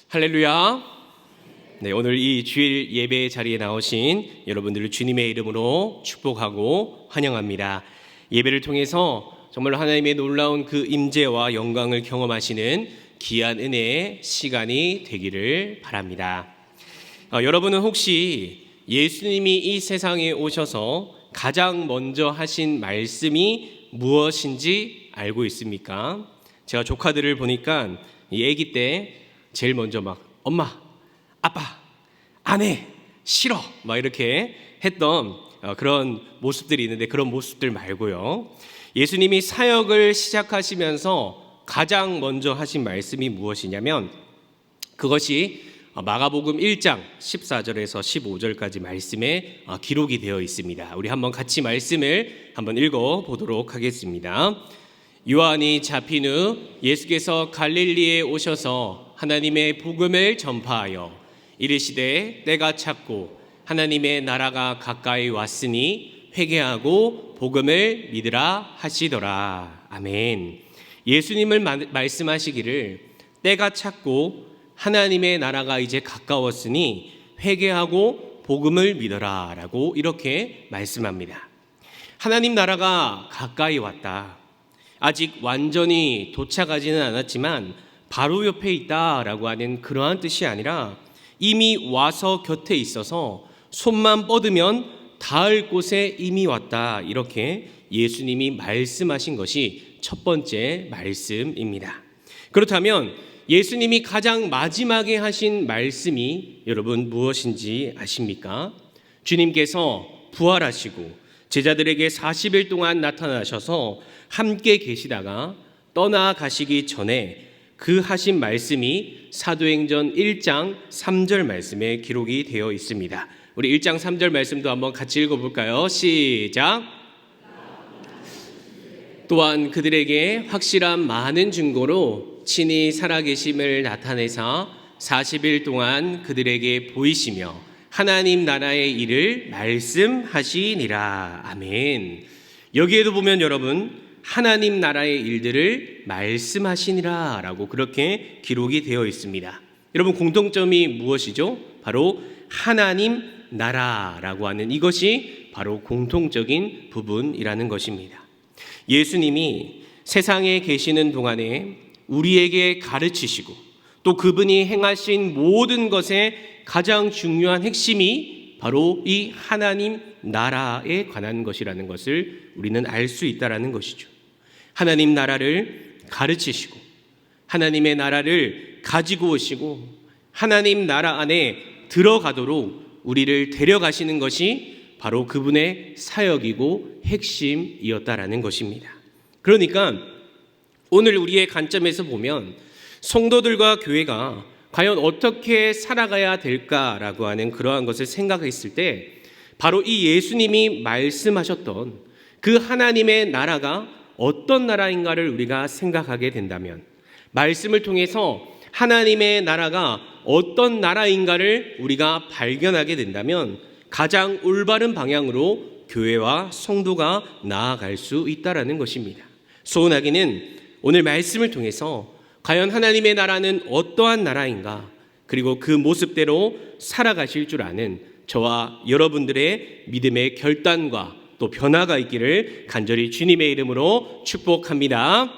할렐루야. 네, 오늘 이 주일 예배 자리에 나오신 여러분들을 주님의 이름으로 축복하고 환영합니다. 예배를 통해서 정말 하나님의 놀라운 그 임재와 영광을 경험하시는 귀한 은혜의 시간이 되기를 바랍니다. 여러분은 혹시 예수님이 이 세상에 오셔서 가장 먼저 하신 말씀이 무엇인지 알고 있습니까? 제가 조카들을 보니까 이 아기 때 제일 먼저 막 엄마, 아빠, 안 해, 싫어 막 이렇게 했던 그런 모습들이 있는데, 그런 모습들 말고요, 예수님이 사역을 시작하시면서 가장 먼저 하신 말씀이 무엇이냐면, 그것이 마가복음 1장 14절에서 15절까지 말씀에 기록이 되어 있습니다. 우리 한번 같이 말씀을 한번 읽어보도록 하겠습니다. 요한이 잡힌 후 예수께서 갈릴리에 오셔서 하나님의 복음을 전파하여 이르시되 때가 찼고 하나님의 나라가 가까이 왔으니 회개하고 복음을 믿으라 하시더라. 아멘. 예수님을 말씀하시기를 때가 찼고 하나님의 나라가 이제 가까웠으니 회개하고 복음을 믿어라 라고 이렇게 말씀합니다. 하나님 나라가 가까이 왔다. 아직 완전히 도착하지는 않았지만 바로 옆에 있다라고 하는 그러한 뜻이 아니라 이미 와서 곁에 있어서 손만 뻗으면 닿을 곳에 이미 왔다, 이렇게 예수님이 말씀하신 것이 첫 번째 말씀입니다. 그렇다면 예수님이 가장 마지막에 하신 말씀이 여러분 무엇인지 아십니까? 주님께서 부활하시고 제자들에게 40일 동안 나타나셔서 함께 계시다가 떠나가시기 전에 그 하신 말씀이 사도행전 1장 3절 말씀에 기록이 되어 있습니다. 우리 1장 3절 말씀도 한번 같이 읽어볼까요? 시작. 또한 그들에게 확실한 많은 증거로 친히 살아계심을 나타내사 40일 동안 그들에게 보이시며 하나님 나라의 일을 말씀하시니라. 아멘. 여기에도 보면 여러분, 하나님 나라의 일들을 말씀하시니라 라고 그렇게 기록이 되어 있습니다. 여러분, 공통점이 무엇이죠? 바로 하나님 나라라고 하는 이것이 바로 공통적인 부분이라는 것입니다. 예수님이 세상에 계시는 동안에 우리에게 가르치시고 또 그분이 행하신 모든 것의 가장 중요한 핵심이 바로 이 하나님 나라에 관한 것이라는 것을 우리는 알 수 있다는 것이죠. 하나님 나라를 가르치시고 하나님의 나라를 가지고 오시고 하나님 나라 안에 들어가도록 우리를 데려가시는 것이 바로 그분의 사역이고 핵심이었다라는 것입니다. 그러니까 오늘 우리의 관점에서 보면 성도들과 교회가 과연 어떻게 살아가야 될까라고 하는 그러한 것을 생각했을 때 바로 이 예수님이 말씀하셨던 그 하나님의 나라가 어떤 나라인가를 우리가 생각하게 된다면, 말씀을 통해서 하나님의 나라가 어떤 나라인가를 우리가 발견하게 된다면 가장 올바른 방향으로 교회와 성도가 나아갈 수 있다는 것입니다. 소원하기는 오늘 말씀을 통해서 과연 하나님의 나라는 어떠한 나라인가, 그리고 그 모습대로 살아가실 줄 아는 저와 여러분들의 믿음의 결단과 또 변화가 있기를 간절히 주님의 이름으로 축복합니다.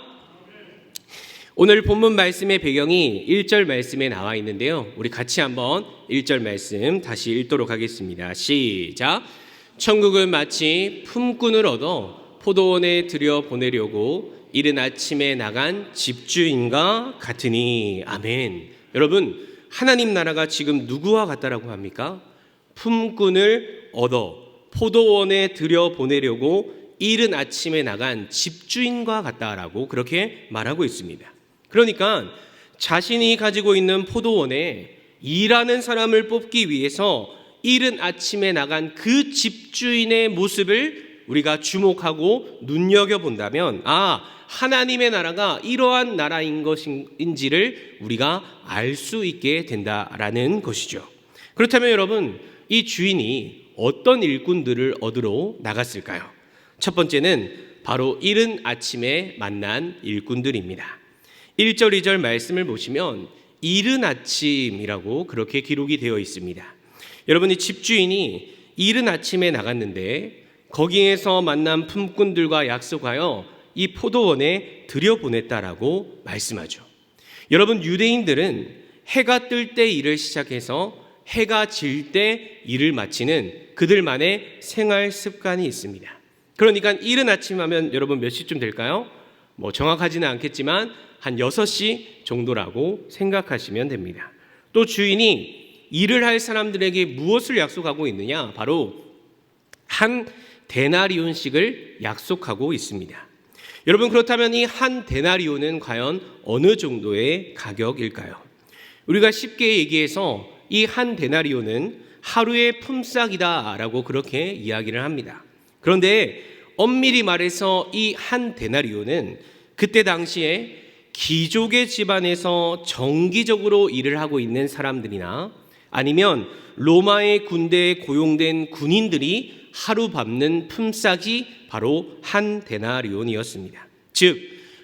오늘 본문 말씀의 배경이 1절 말씀에 나와 있는데요, 우리 같이 한번 1절 말씀 다시 읽도록 하겠습니다. 시작. 천국은 마치 품꾼을 얻어 포도원에 들여보내려고 이른 아침에 나간 집주인과 같으니. 아멘. 여러분, 하나님 나라가 지금 누구와 같다라고 합니까? 품꾼을 얻어 포도원에 들여보내려고 이른 아침에 나간 집주인과 같다라고 그렇게 말하고 있습니다. 그러니까 자신이 가지고 있는 포도원에 일하는 사람을 뽑기 위해서 이른 아침에 나간 그 집주인의 모습을 우리가 주목하고 눈여겨본다면, 하나님의 나라가 이러한 나라인 것인지를 우리가 알 수 있게 된다라는 것이죠. 그렇다면 여러분, 이 주인이 어떤 일꾼들을 얻으러 나갔을까요? 첫 번째는 바로 이른 아침에 만난 일꾼들입니다. 1절 2절 말씀을 보시면 이른 아침이라고 그렇게 기록이 되어 있습니다. 여러분이 집주인이 이른 아침에 나갔는데 거기에서 만난 품꾼들과 약속하여 이 포도원에 들여보냈다라고 말씀하죠. 여러분, 유대인들은 해가 뜰 때 일을 시작해서 해가 질 때 일을 마치는 그들만의 생활 습관이 있습니다. 그러니까 이른 아침 하면 여러분 몇 시쯤 될까요? 정확하지는 않겠지만 한 6시 정도라고 생각하시면 됩니다. 또 주인이 일을 할 사람들에게 무엇을 약속하고 있느냐? 바로 한 데나리온씩을 약속하고 있습니다. 여러분, 그렇다면 이 한 데나리온은 과연 어느 정도의 가격일까요? 우리가 쉽게 얘기해서 이 한 데나리온은 하루의 품삯이다라고 그렇게 이야기를 합니다. 그런데 엄밀히 말해서 이 한 데나리온은 그때 당시에 귀족의 집안에서 정기적으로 일을 하고 있는 사람들이나 아니면 로마의 군대에 고용된 군인들이 하루 밟는 품삯이 바로 한 데나리온이었습니다. 즉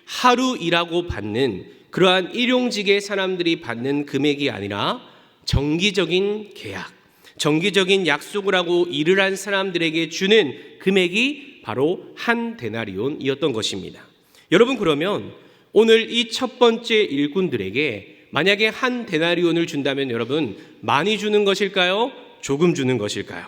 하루 일하고 받는 그러한 일용직의 사람들이 받는 금액이 아니라 정기적인 계약, 정기적인 약속을 하고 일을 한 사람들에게 주는 금액이 바로 한 데나리온이었던 것입니다. 여러분, 그러면 오늘 이 첫 번째 일꾼들에게 만약에 한 데나리온을 준다면 여러분 많이 주는 것일까요? 조금 주는 것일까요?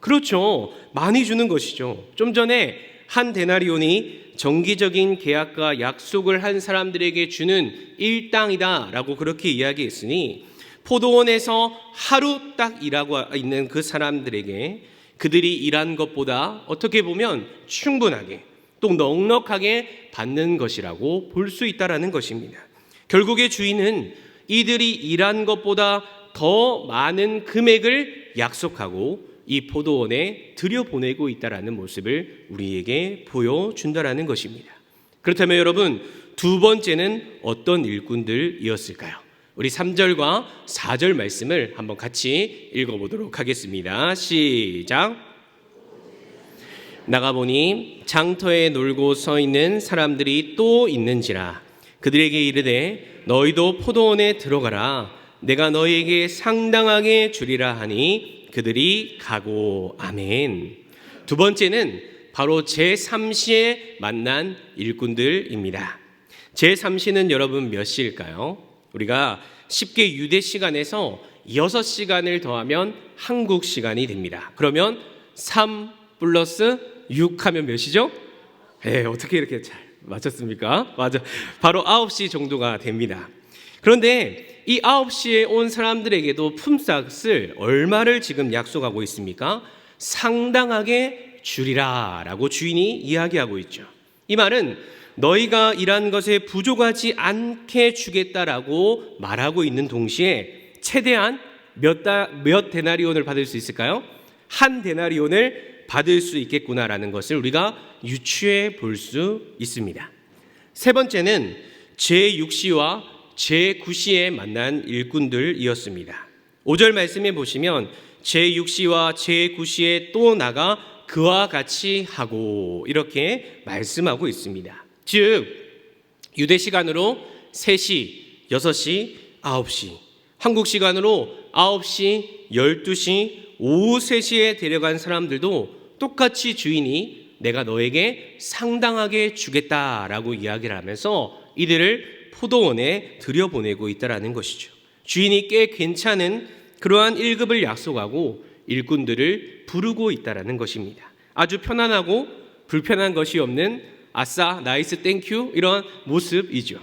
그렇죠. 많이 주는 것이죠. 좀 전에 한 데나리온이 정기적인 계약과 약속을 한 사람들에게 주는 일당이다라고 그렇게 이야기했으니 포도원에서 하루 딱 일하고 있는 그 사람들에게 그들이 일한 것보다 어떻게 보면 충분하게 또 넉넉하게 받는 것이라고 볼 수 있다라는 것입니다. 결국에 주인은 이들이 일한 것보다 더 많은 금액을 약속하고 이 포도원에 들여보내고 있다라는 모습을 우리에게 보여준다라는 것입니다. 그렇다면 여러분, 두 번째는 어떤 일꾼들이었을까요? 우리 3절과 4절 말씀을 한번 같이 읽어보도록 하겠습니다. 시작. 나가보니 장터에 놀고 서 있는 사람들이 또 있는지라. 그들에게 이르되 너희도 포도원에 들어가라. 내가 너희에게 상당하게 주리라 하니 그들이 가고. 아멘. 두 번째는 바로 제3시에 만난 일꾼들입니다. 제3시는 여러분 몇 시일까요? 우리가 쉽게 유대 시간에서 6시간을 더하면 한국 시간이 됩니다. 그러면 3 플러스 6 하면 몇이죠? 어떻게 이렇게 잘 맞췄습니까? 맞아. 바로 9시 정도가 됩니다. 그런데 이 9시에 온 사람들에게도 품삯을 얼마를 지금 약속하고 있습니까? 상당하게 주리라 라고 주인이 이야기하고 있죠. 이 말은 너희가 일한 것에 부족하지 않게 주겠다라고 말하고 있는 동시에 최대한 몇 데나리온을 받을 수 있을까요? 한 데나리온을 받을 수 있겠구나라는 것을 우리가 유추해 볼 수 있습니다. 세 번째는 제6시와 제9시에 만난 일꾼들이었습니다. 5절 말씀에 보시면 제6시와 제9시에 또 나가 그와 같이 하고 이렇게 말씀하고 있습니다. 즉 유대 시간으로 3시, 6시, 9시, 한국 시간으로 9시, 12시, 오후 3시에 데려간 사람들도 똑같이 주인이 내가 너에게 상당하게 주겠다라고 이야기를 하면서 이들을 포도원에 들여보내고 있다는 것이죠. 주인이 꽤 괜찮은 그러한 1급을 약속하고 일꾼들을 부르고 있다는 것입니다. 아주 편안하고 불편한 것이 없는 아싸, 나이스, 땡큐 이런 모습이죠.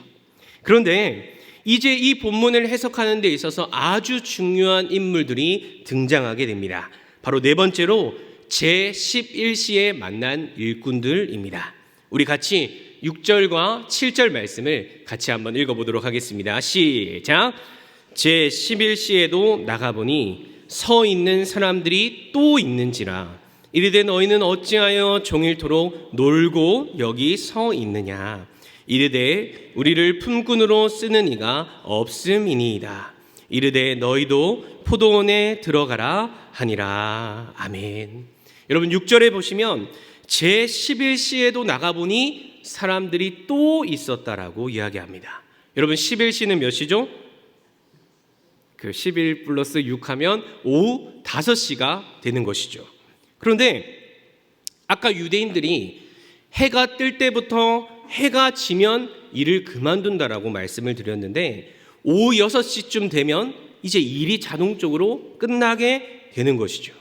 그런데 이제 이 본문을 해석하는 데 있어서 아주 중요한 인물들이 등장하게 됩니다. 바로 네 번째로 제11시에 만난 일꾼들입니다. 우리 같이 6절과 7절 말씀을 같이 한번 읽어보도록 하겠습니다. 시작. 제11시에도 나가보니 서 있는 사람들이 또 있는지라. 이르되 너희는 어찌하여 종일토록 놀고 여기 서 있느냐. 이르되 우리를 품꾼으로 쓰는 이가 없음이니이다. 이르되 너희도 포도원에 들어가라 하니라. 아멘. 여러분 6절에 보시면 제11시에도 나가보니 사람들이 또 있었다라고 이야기합니다. 여러분 11시는 몇 시죠? 그 11 플러스 6 하면 오후 5시가 되는 것이죠. 그런데 아까 유대인들이 해가 뜰 때부터 해가 지면 일을 그만둔다라고 말씀을 드렸는데 오후 6시쯤 되면 이제 일이 자동적으로 끝나게 되는 것이죠.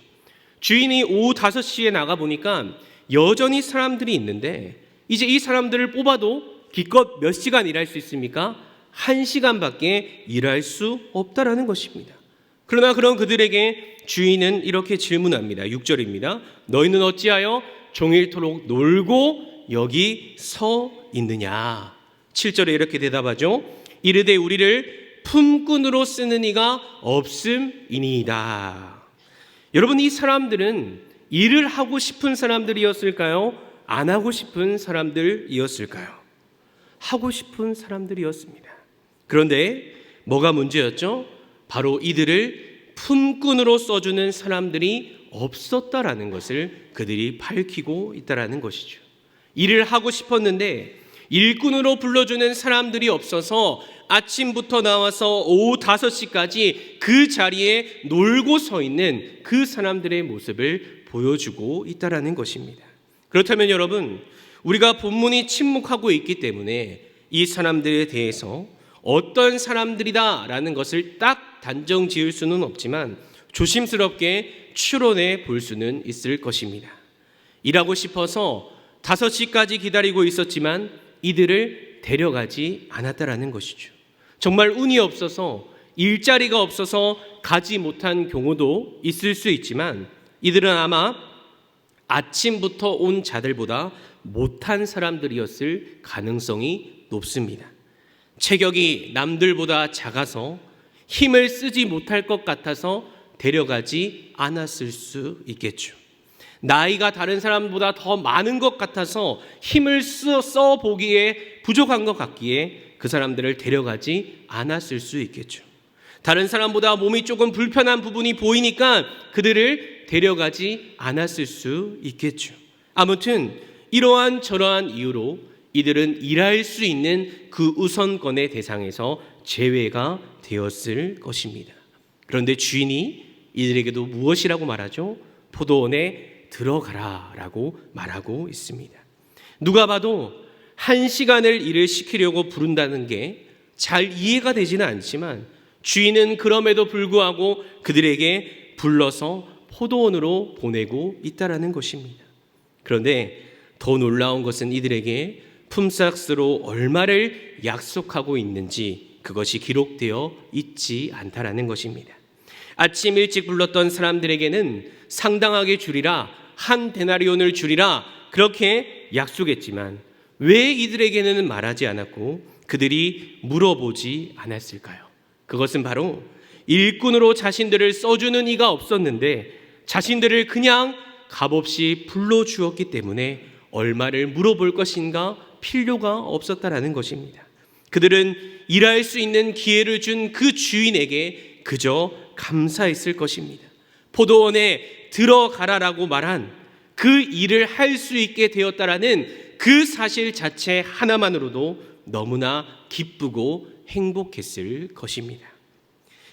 주인이 오후 5시에 나가보니까 여전히 사람들이 있는데 이제 이 사람들을 뽑아도 기껏 몇 시간 일할 수 있습니까? 1시간밖에 일할 수 없다라는 것입니다. 그러나 그런 그들에게 주인은 이렇게 질문합니다. 6절입니다. 너희는 어찌하여 종일토록 놀고 여기 서 있느냐? 7절에 이렇게 대답하죠. 이르되 우리를 품꾼으로 쓰는 이가 없음이니이다. 여러분, 이 사람들은 일을 하고 싶은 사람들이었을까요? 안 하고 싶은 사람들이었을까요? 하고 싶은 사람들이었습니다. 그런데 뭐가 문제였죠? 바로 이들을 품꾼으로 써주는 사람들이 없었다라는 것을 그들이 밝히고 있다라는 것이죠. 일을 하고 싶었는데 일꾼으로 불러주는 사람들이 없어서 아침부터 나와서 오후 5시까지 그 자리에 놀고 서 있는 그 사람들의 모습을 보여주고 있다라는 것입니다. 그렇다면 여러분, 우리가 본문이 침묵하고 있기 때문에 이 사람들에 대해서 어떤 사람들이다라는 것을 딱 단정 지을 수는 없지만 조심스럽게 추론해 볼 수는 있을 것입니다. 일하고 싶어서 5시까지 기다리고 있었지만 이들을 데려가지 않았다라는 것이죠. 정말 운이 없어서 일자리가 없어서 가지 못한 경우도 있을 수 있지만 이들은 아마 아침부터 온 자들보다 못한 사람들이었을 가능성이 높습니다. 체격이 남들보다 작아서 힘을 쓰지 못할 것 같아서 데려가지 않았을 수 있겠죠. 나이가 다른 사람보다 더 많은 것 같아서 힘을 써보기에 부족한 것 같기에 그 사람들을 데려가지 않았을 수 있겠죠. 다른 사람보다 몸이 조금 불편한 부분이 보이니까 그들을 데려가지 않았을 수 있겠죠. 아무튼 이러한 저러한 이유로 이들은 일할 수 있는 그 우선권의 대상에서 제외가 되었을 것입니다. 그런데 주인이 이들에게도 무엇이라고 말하죠? 포도원에 들어가라 라고 말하고 있습니다. 누가 봐도 1시간을 일을 시키려고 부른다는 게 잘 이해가 되지는 않지만 주인은 그럼에도 불구하고 그들에게 불러서 포도원으로 보내고 있다라는 것입니다. 그런데 더 놀라운 것은 이들에게 품삯으로 얼마를 약속하고 있는지 그것이 기록되어 있지 않다라는 것입니다. 아침 일찍 불렀던 사람들에게는 상당하게 주리라, 한 데나리온을 주리라 그렇게 약속했지만 왜 이들에게는 말하지 않았고 그들이 물어보지 않았을까요? 그것은 바로 일꾼으로 자신들을 써주는 이가 없었는데 자신들을 그냥 값없이 불러주었기 때문에 얼마를 물어볼 것인가 필요가 없었다라는 것입니다. 그들은 일할 수 있는 기회를 준 그 주인에게 그저 감사했을 것입니다. 포도원에 들어가라라고 말한 그 일을 할 수 있게 되었다라는 그 사실 자체 하나만으로도 너무나 기쁘고 행복했을 것입니다.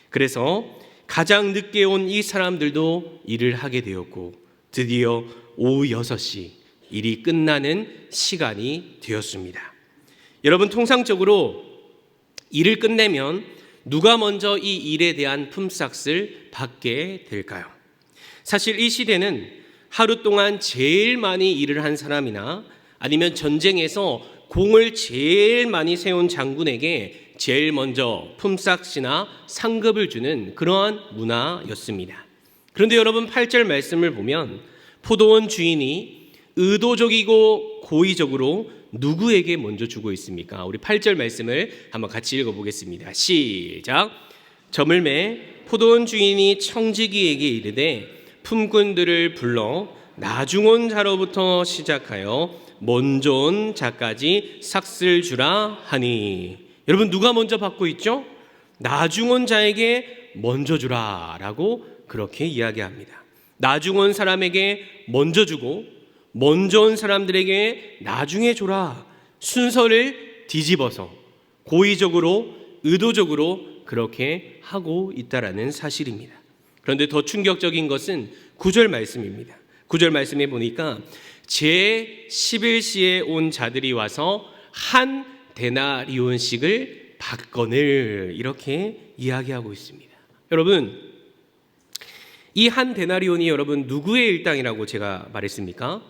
그래서 가장 늦게 온 이 사람들도 일을 하게 되었고 드디어 오후 6시 일이 끝나는 시간이 되었습니다. 여러분, 통상적으로 일을 끝내면 누가 먼저 이 일에 대한 품삯을 받게 될까요? 사실 이 시대는 하루 동안 제일 많이 일을 한 사람이나 아니면 전쟁에서 공을 제일 많이 세운 장군에게 제일 먼저 품삯이나 상급을 주는 그러한 문화였습니다. 그런데 여러분 8절 말씀을 보면 포도원 주인이 의도적이고 고의적으로 누구에게 먼저 주고 있습니까? 우리 8절 말씀을 한번 같이 읽어보겠습니다. 시작. 저물매 포도원 주인이 청지기에게 이르되 품꾼들을 불러 나중 온 자로부터 시작하여 먼저 온 자까지 삭슬 주라 하니. 여러분, 누가 먼저 받고 있죠? 나중 온 자에게 먼저 주라 라고 그렇게 이야기합니다. 나중 온 사람에게 먼저 주고 먼저 온 사람들에게 나중에 줘라. 순서를 뒤집어서 고의적으로 의도적으로 그렇게 하고 있다라는 사실입니다. 그런데 더 충격적인 것은 9절 말씀입니다. 9절 말씀에 보니까 제11시에 온 자들이 와서 한 데나리온씩을 받거늘 이렇게 이야기하고 있습니다. 여러분, 이 한 데나리온이 여러분 누구의 일당이라고 제가 말했습니까?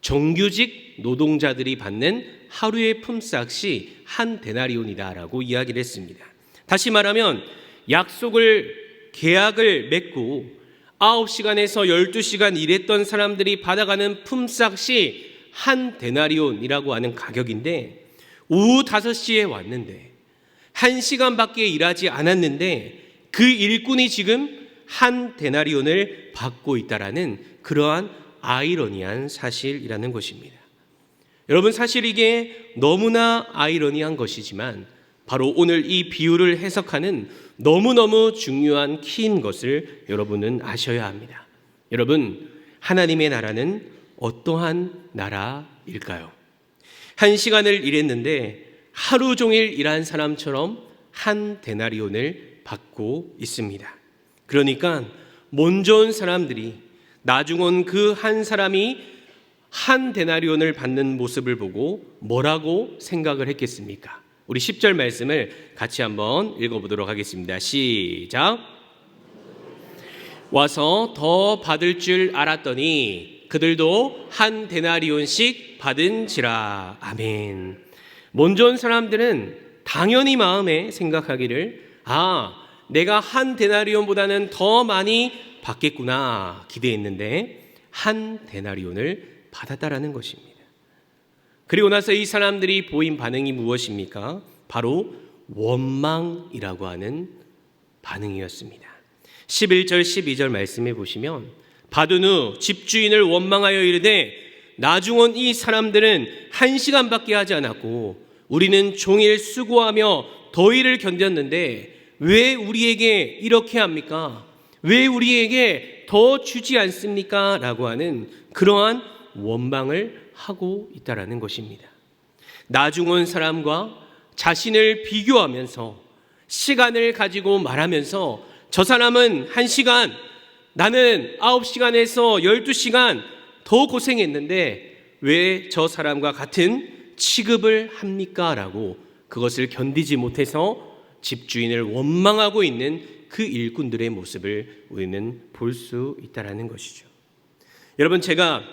정규직 노동자들이 받는 하루의 품삯이 한 데나리온이다라고 이야기를 했습니다. 다시 말하면 계약을 맺고 9시간에서 12시간 일했던 사람들이 받아가는 품삯이 한 데나리온이라고 하는 가격인데, 오후 5시에 왔는데 1시간밖에 일하지 않았는데 그 일꾼이 지금 한 데나리온을 받고 있다라는 그러한 아이러니한 사실이라는 것입니다. 여러분, 사실 이게 너무나 아이러니한 것이지만 바로 오늘 이 비유를 해석하는 너무너무 중요한 키인 것을 여러분은 아셔야 합니다. 여러분, 하나님의 나라는 어떠한 나라일까요? 1시간을 일했는데 하루 종일 일한 사람처럼 한 데나리온을 받고 있습니다. 그러니까 먼저 온 사람들이 나중 온 그 한 사람이 한 데나리온을 받는 모습을 보고 뭐라고 생각을 했겠습니까? 우리 10절 말씀을 같이 한번 읽어보도록 하겠습니다. 시작. 와서 더 받을 줄 알았더니 그들도 한 데나리온씩 받은지라. 아멘. 먼저 온 사람들은 당연히 마음에 생각하기를 내가 한 데나리온보다는 더 많이 받겠구나 기대했는데 한 데나리온을 받았다라는 것입니다. 그리고 나서 이 사람들이 보인 반응이 무엇입니까? 바로 원망이라고 하는 반응이었습니다. 11절 12절 말씀해 보시면 받은 후 집주인을 원망하여 이르되 나중 온 이 사람들은 1시간밖에 하지 않았고 우리는 종일 수고하며 더위를 견뎠는데 왜 우리에게 이렇게 합니까? 왜 우리에게 더 주지 않습니까? 라고 하는 그러한 원망을 하고 있다라는 것입니다. 나중 온 사람과 자신을 비교하면서 시간을 가지고 말하면서 저 사람은 1시간, 나는 9시간에서 12시간 더 고생했는데 왜 저 사람과 같은 취급을 합니까? 라고 그것을 견디지 못해서 집주인을 원망하고 있는 그 일꾼들의 모습을 우리는 볼 수 있다는 것이죠. 여러분, 제가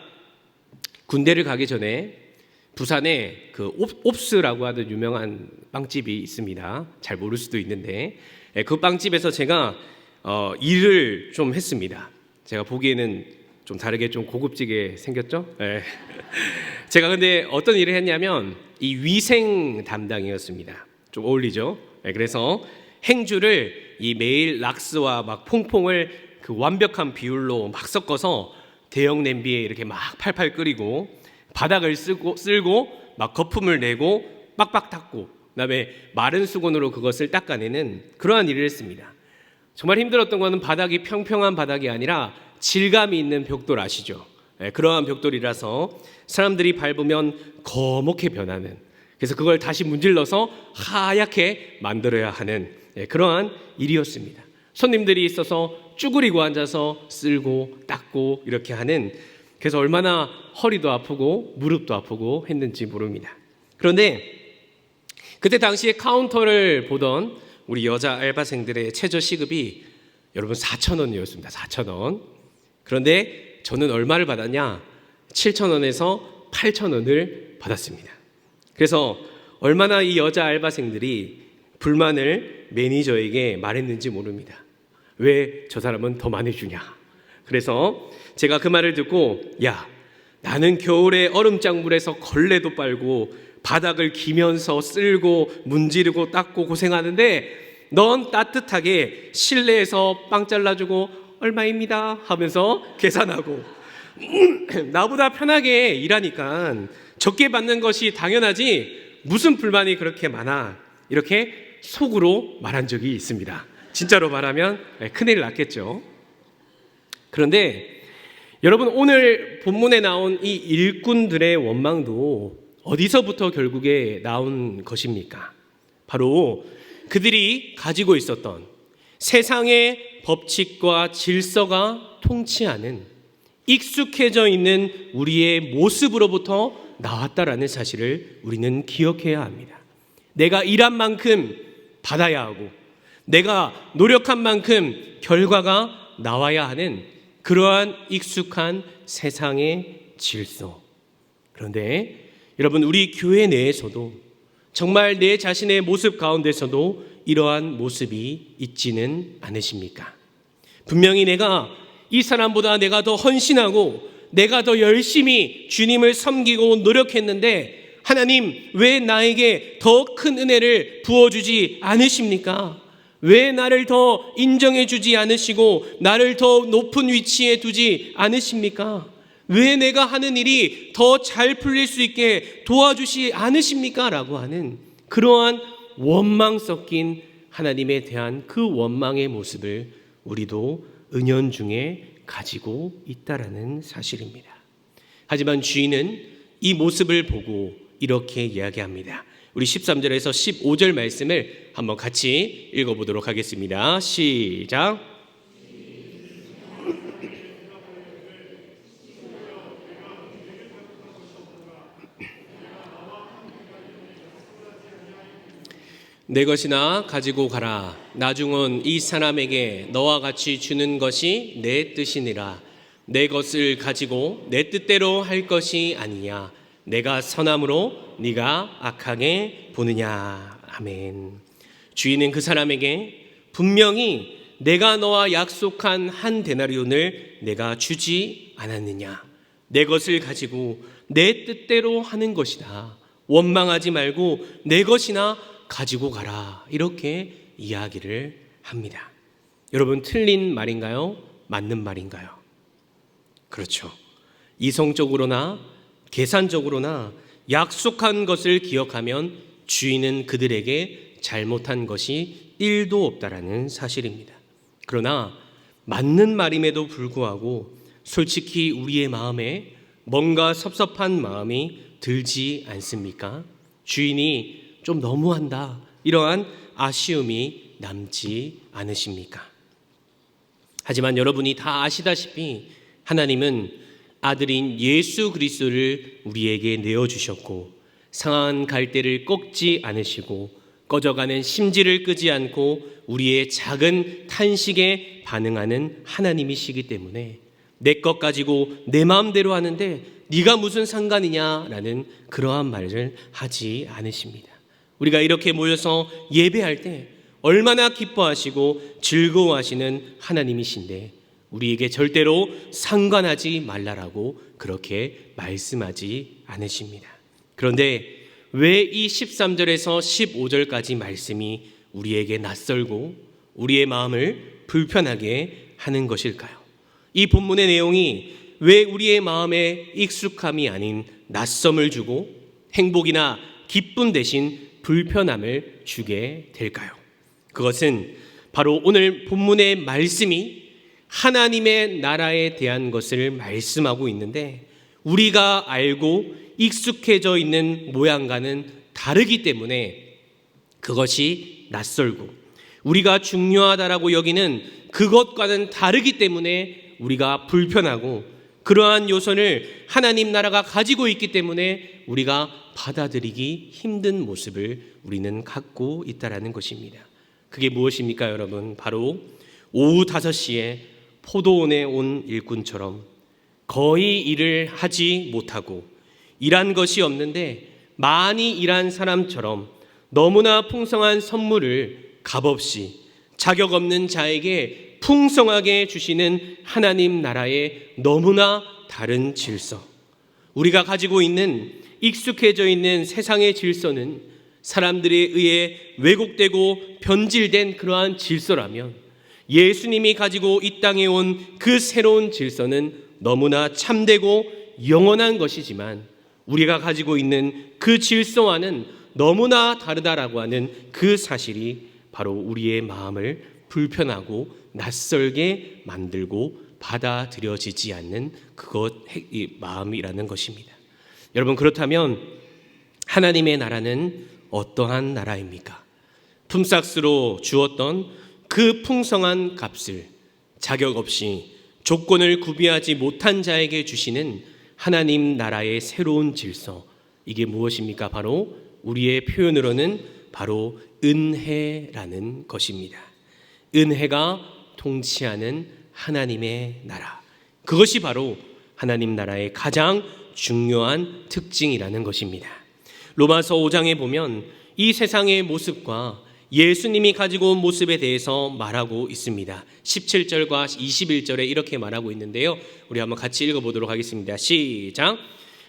군대를 가기 전에 부산에 그 옵스라고 하는 유명한 빵집이 있습니다. 잘 모를 수도 있는데 그 빵집에서 제가 일을 좀 했습니다. 제가 보기에는 좀 다르게 좀 고급지게 생겼죠? 네. 제가 근데 어떤 일을 했냐면 이 위생 담당이었습니다. 좀 어울리죠? 네, 그래서 행주를 이 매일 락스와 막 퐁퐁을 그 완벽한 비율로 막 섞어서 대형 냄비에 이렇게 막 팔팔 끓이고 바닥을 쓸고 막 거품을 내고 빡빡 닦고 그다음에 마른 수건으로 그것을 닦아내는 그러한 일을 했습니다. 정말 힘들었던 것은 바닥이 평평한 바닥이 아니라 질감이 있는 벽돌 아시죠? 네, 그러한 벽돌이라서 사람들이 밟으면 거목해 변하는, 그래서 그걸 다시 문질러서 하얗게 만들어야 하는 그러한 일이었습니다. 손님들이 있어서 쭈그리고 앉아서 쓸고 닦고 이렇게 하는, 그래서 얼마나 허리도 아프고 무릎도 아프고 했는지 모릅니다. 그런데 그때 당시에 카운터를 보던 우리 여자 알바생들의 최저 시급이 여러분 4,000원이었습니다. 4,000원. 그런데 저는 얼마를 받았냐? 7,000원에서 8,000원을 받았습니다. 그래서 얼마나 이 여자 알바생들이 불만을 매니저에게 말했는지 모릅니다. 왜 저 사람은 더 많이 주냐? 그래서 제가 그 말을 듣고, 야, 나는 겨울에 얼음장물에서 걸레도 빨고 바닥을 기면서 쓸고 문지르고 닦고 고생하는데 넌 따뜻하게 실내에서 빵 잘라주고 얼마입니다 하면서 계산하고 나보다 편하게 일하니까 적게 받는 것이 당연하지 무슨 불만이 그렇게 많아, 이렇게 속으로 말한 적이 있습니다. 진짜로 말하면 큰일 났겠죠. 그런데 여러분, 오늘 본문에 나온 이 일꾼들의 원망도 어디서부터 결국에 나온 것입니까? 바로 그들이 가지고 있었던 세상의 법칙과 질서가 통치하는 익숙해져 있는 우리의 모습으로부터 나왔다라는 사실을 우리는 기억해야 합니다. 내가 일한 만큼 받아야 하고 내가 노력한 만큼 결과가 나와야 하는 그러한 익숙한 세상의 질서. 그런데 여러분, 우리 교회 내에서도 정말 내 자신의 모습 가운데서도 이러한 모습이 있지는 않으십니까? 분명히 내가 이 사람보다 내가 더 헌신하고 내가 더 열심히 주님을 섬기고 노력했는데 하나님, 왜 나에게 더 큰 은혜를 부어주지 않으십니까? 왜 나를 더 인정해 주지 않으시고 나를 더 높은 위치에 두지 않으십니까? 왜 내가 하는 일이 더 잘 풀릴 수 있게 도와주시 않으십니까? 라고 하는 그러한 원망 섞인 하나님에 대한 그 원망의 모습을 우리도 은연중에 가지고 있다라는 사실입니다. 하지만 주인은 이 모습을 보고 이렇게 이야기합니다. 우리 13절에서 15절 말씀을 한번 같이 읽어보도록 하겠습니다. 시작. 내 것이나 가지고 가라. 나중은 이 사람에게 너와 같이 주는 것이 내 뜻이니라. 내 것을 가지고 내 뜻대로 할 것이 아니냐. 내가 선함으로 네가 악하게 보느냐. 아멘. 주인은 그 사람에게 분명히 내가 너와 약속한 한 데나리온을 내가 주지 않았느냐. 내 것을 가지고 내 뜻대로 하는 것이다. 원망하지 말고 내 것이나 가지고 가라. 이렇게 이야기를 합니다. 여러분, 틀린 말인가요? 맞는 말인가요? 그렇죠. 이성적으로나 계산적으로나 약속한 것을 기억하면 주인은 그들에게 잘못한 것이 1도 없다라는 사실입니다. 그러나 맞는 말임에도 불구하고 솔직히 우리의 마음에 뭔가 섭섭한 마음이 들지 않습니까? 주인이 좀 너무한다, 이러한 아쉬움이 남지 않으십니까? 하지만 여러분이 다 아시다시피 하나님은 아들인 예수 그리스도를 우리에게 내어주셨고 상한 갈대를 꺾지 않으시고 꺼져가는 심지를 끄지 않고 우리의 작은 탄식에 반응하는 하나님이시기 때문에 내 것 가지고 내 마음대로 하는데 네가 무슨 상관이냐라는 그러한 말을 하지 않으십니다. 우리가 이렇게 모여서 예배할 때 얼마나 기뻐하시고 즐거워하시는 하나님이신데 우리에게 절대로 상관하지 말라라고 그렇게 말씀하지 않으십니다. 그런데 왜 이 13절에서 15절까지 말씀이 우리에게 낯설고 우리의 마음을 불편하게 하는 것일까요? 이 본문의 내용이 왜 우리의 마음에 익숙함이 아닌 낯섦을 주고 행복이나 기쁨 대신 불편함을 주게 될까요? 그것은 바로 오늘 본문의 말씀이 하나님의 나라에 대한 것을 말씀하고 있는데 우리가 알고 익숙해져 있는 모양과는 다르기 때문에 그것이 낯설고 우리가 중요하다라고 여기는 그것과는 다르기 때문에 우리가 불편하고 그러한 요소를 하나님 나라가 가지고 있기 때문에 우리가 받아들이기 힘든 모습을 우리는 갖고 있다라는 것입니다. 그게 무엇입니까, 여러분? 바로 오후 5시에 포도원에 온 일꾼처럼 거의 일을 하지 못하고 일한 것이 없는데 많이 일한 사람처럼 너무나 풍성한 선물을 값없이 자격 없는 자에게 풍성하게 주시는 하나님 나라의 너무나 다른 질서. 우리가 가지고 있는 익숙해져 있는 세상의 질서는 사람들에 의해 왜곡되고 변질된 그러한 질서라면 예수님이 가지고 이 땅에 온 그 새로운 질서는 너무나 참되고 영원한 것이지만 우리가 가지고 있는 그 질서와는 너무나 다르다라고 하는 그 사실이 바로 우리의 마음을 불편하고 낯설게 만들고 받아들여지지 않는 이 마음이라는 것입니다. 여러분, 그렇다면 하나님의 나라는 어떠한 나라입니까? 품삯으로 주었던 그 풍성한 값을 자격 없이 조건을 구비하지 못한 자에게 주시는 하나님 나라의 새로운 질서, 이게 무엇입니까? 바로 우리의 표현으로는 바로 은혜라는 것입니다. 은혜가 통치하는 하나님의 나라, 그것이 바로 하나님 나라의 가장 중요한 특징이라는 것입니다. 로마서 5장에 보면 이 세상의 모습과 예수님이 가지고 온 모습에 대해서 말하고 있습니다. 17절과 21절에 이렇게 말하고 있는데요, 우리 한번 같이 읽어보도록 하겠습니다. 시작.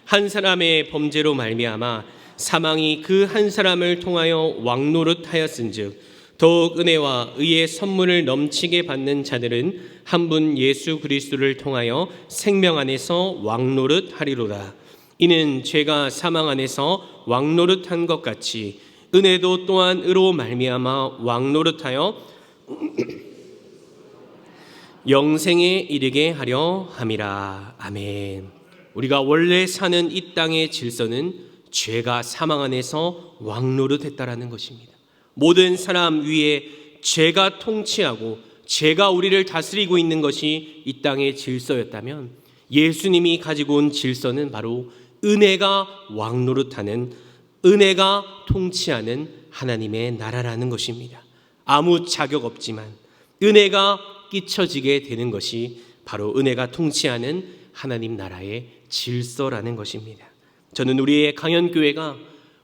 한 사람의 범죄로 말미암아 사망이 그 한 사람을 통하여 왕노릇하였은즉 더욱 은혜와 의의 선물을 넘치게 받는 자들은 한 분 예수 그리스도를 통하여 생명 안에서 왕노릇하리로다. 이는 죄가 사망 안에서 왕노릇한 것 같이 은혜도 또한 의로 말미암아 왕노릇하여 영생에 이르게 하려 함이라. 아멘. 우리가 원래 사는 이 땅의 질서는 죄가 사망 안에서 왕노릇했다라는 것입니다. 모든 사람 위에 죄가 통치하고 죄가 우리를 다스리고 있는 것이 이 땅의 질서였다면, 예수님이 가지고 온 질서는 바로 은혜가 왕노릇하는, 은혜가 통치하는 하나님의 나라라는 것입니다. 아무 자격 없지만 은혜가 끼쳐지게 되는 것이 바로 은혜가 통치하는 하나님 나라의 질서라는 것입니다. 저는 우리의 강연교회가,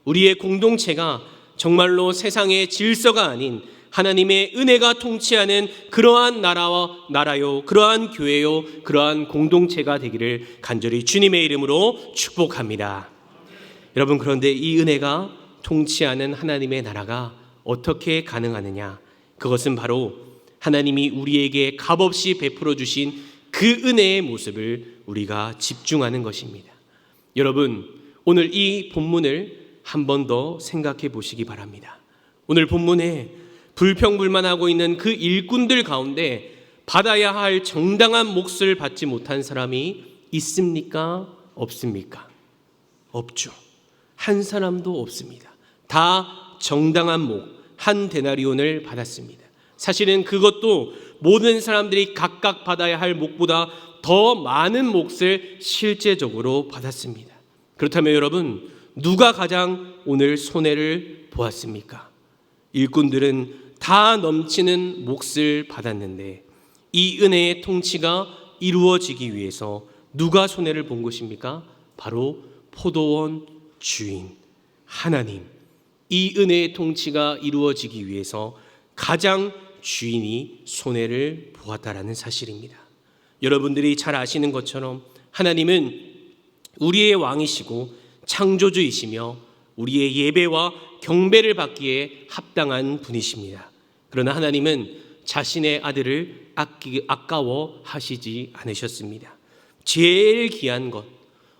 우리의 공동체가 정말로 세상의 질서가 아닌 하나님의 은혜가 통치하는 그러한 나라요, 그러한 교회요, 그러한 공동체가 되기를 간절히 주님의 이름으로 축복합니다. 여러분, 그런데 이 은혜가 통치하는 하나님의 나라가 어떻게 가능하느냐? 그것은 바로 하나님이 우리에게 값없이 베풀어 주신 그 은혜의 모습을 우리가 집중하는 것입니다. 여러분, 오늘 이 본문을 한 번 더 생각해 보시기 바랍니다. 오늘 본문에 불평불만하고 있는 그 일꾼들 가운데 받아야 할 정당한 몫을 받지 못한 사람이 있습니까? 없습니까? 없죠. 한 사람도 없습니다. 다 정당한 목, 한 데나리온을 받았습니다. 사실은 그것도 모든 사람들이 각각 받아야 할 몫보다 더 많은 몫을 실제적으로 받았습니다. 그렇다면 여러분, 누가 가장 오늘 손해를 보았습니까? 일꾼들은 다 넘치는 몫을 받았는데 이 은혜의 통치가 이루어지기 위해서 누가 손해를 본 것입니까? 바로 포도원 주인 하나님, 이 은혜의 통치가 이루어지기 위해서 가장 주인이 손해를 보았다라는 사실입니다. 여러분들이 잘 아시는 것처럼 하나님은 우리의 왕이시고 창조주이시며 우리의 예배와 경배를 받기에 합당한 분이십니다. 그러나 하나님은 자신의 아들을 아까워하시지 않으셨습니다. 제일 귀한 것,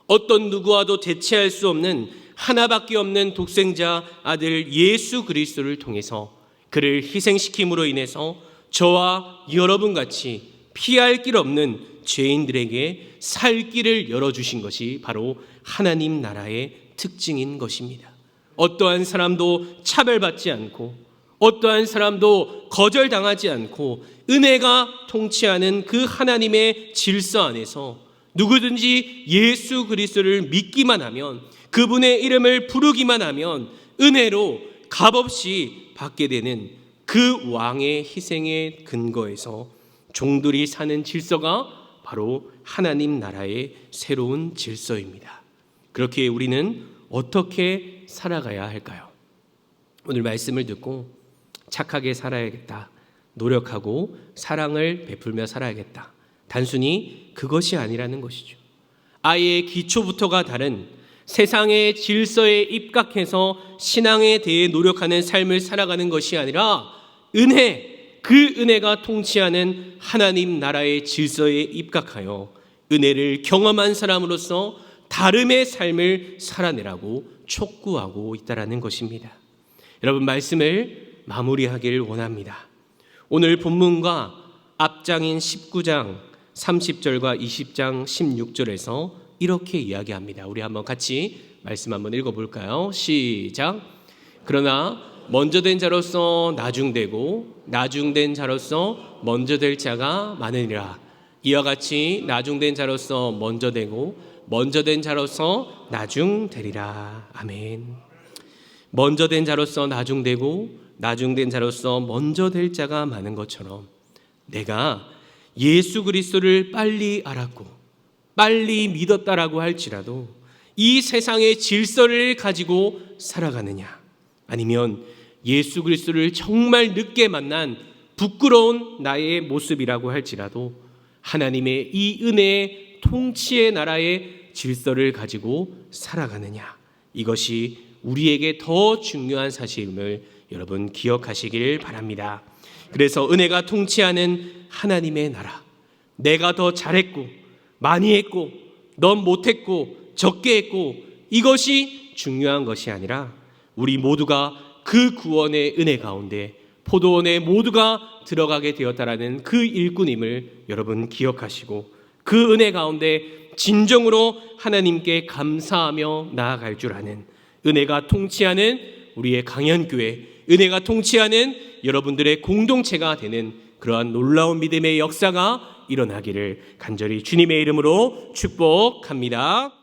어떤 누구와도 대체할 수 없는 하나밖에 없는 독생자 아들 예수 그리스도를 통해서 그를 희생시킴으로 인해서 저와 여러분같이 피할 길 없는 죄인들에게 살 길을 열어주신 것이 바로 하나님 나라의 특징인 것입니다. 어떠한 사람도 차별받지 않고 어떠한 사람도 거절당하지 않고 은혜가 통치하는 그 하나님의 질서 안에서 누구든지 예수 그리스도를 믿기만 하면, 그분의 이름을 부르기만 하면 은혜로 값없이 받게 되는 그 왕의 희생의 근거에서 종들이 사는 질서가 바로 하나님 나라의 새로운 질서입니다. 그렇게 우리는 어떻게 살아가야 할까요? 오늘 말씀을 듣고 착하게 살아야겠다, 노력하고 사랑을 베풀며 살아야겠다, 단순히 그것이 아니라는 것이죠. 아예 기초부터가 다른 세상의 질서에 입각해서 신앙에 대해 노력하는 삶을 살아가는 것이 아니라 은혜, 그 은혜가 통치하는 하나님 나라의 질서에 입각하여 은혜를 경험한 사람으로서 다름의 삶을 살아내라고 촉구하고 있다는 것입니다. 여러분, 말씀을 마무리하기를 원합니다. 오늘 본문과 앞장인 19장 30절과 20장 16절에서 이렇게 이야기합니다. 우리 한번 같이 말씀 한번 읽어볼까요? 시작. 그러나 먼저 된 자로서 나중되고 나중된 자로서 먼저 될 자가 많으니라. 이와 같이 나중된 자로서 먼저 되고 먼저 된 자로서 나중되리라. 아멘. 먼저 된 자로서 나중되고 나중된 자로서 먼저 될 자가 많은 것처럼 내가 예수 그리스도를 빨리 알았고 빨리 믿었다라고 할지라도 이 세상의 질서를 가지고 살아가느냐, 아니면 예수 그리스도를 정말 늦게 만난 부끄러운 나의 모습이라고 할지라도 하나님의 이 은혜의 통치의 나라의 질서를 가지고 살아가느냐, 이것이 우리에게 더 중요한 사실임을 여러분 기억하시길 바랍니다. 그래서 은혜가 통치하는 하나님의 나라, 내가 더 잘했고 많이 했고 넌 못했고 적게 했고 이것이 중요한 것이 아니라 우리 모두가 그 구원의 은혜 가운데 포도원에 모두가 들어가게 되었다라는 그 일꾼임을 여러분 기억하시고 그 은혜 가운데 진정으로 하나님께 감사하며 나아갈 줄 아는, 은혜가 통치하는 우리의 강연교회, 은혜가 통치하는 여러분들의 공동체가 되는 그러한 놀라운 믿음의 역사가 일어나기를 간절히 주님의 이름으로 축복합니다.